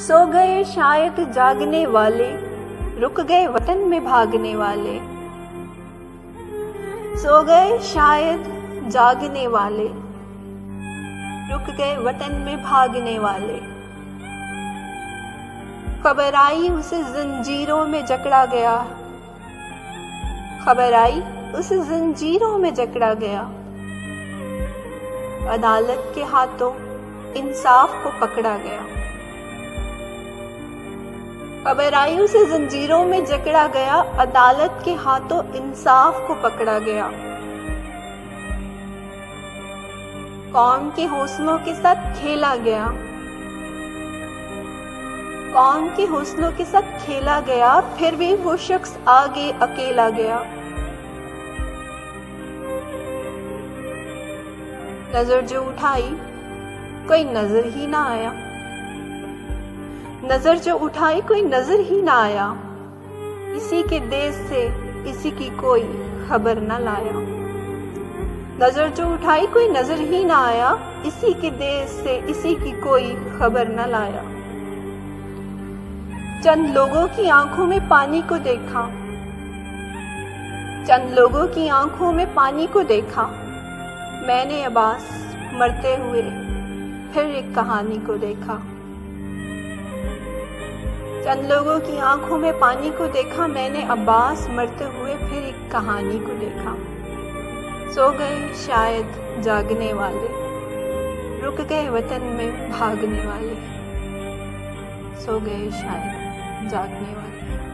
सो गए शायद जागने वाले, रुक गए वतन में भागने वाले। सो गए शायद जागने वाले, रुक गए वतन में भागने वाले। खबर आई उसे जंजीरों में जकड़ा गया, खबर आई उसे जंजीरों में जकड़ा गया। अदालत के हाथों इंसाफ को पकड़ा गया। खबर आई उसे जंजीरों में जकड़ा गया, अदालत के हाथों इंसाफ को पकड़ा गया। कौम के हौसलों के साथ खेला गया, कौम के हौसलों के साथ खेला गया, फिर भी वो शख्स आगे अकेला गया। नजर जो उठाई कोई नजर ही ना आया, नजर जो उठाई कोई नजर ही ना आया। इसी के देश से इसी की कोई खबर न लाया। नजर जो उठाई कोई नजर ही ना आया, इसी के देश से इसी की कोई खबर न लाया। चंद लोगों की आंखों में पानी को देखा, चंद लोगों की आंखों में पानी को देखा। मैंने अब्बास मरते हुए फिर एक कहानी को देखा। चंद लोगों की आंखों में पानी को देखा, मैंने अब्बास मरते हुए फिर एक कहानी को देखा। सो गए शायद जागने वाले, रुक गए वतन में भागने वाले। सो गए शायद जागने वाले।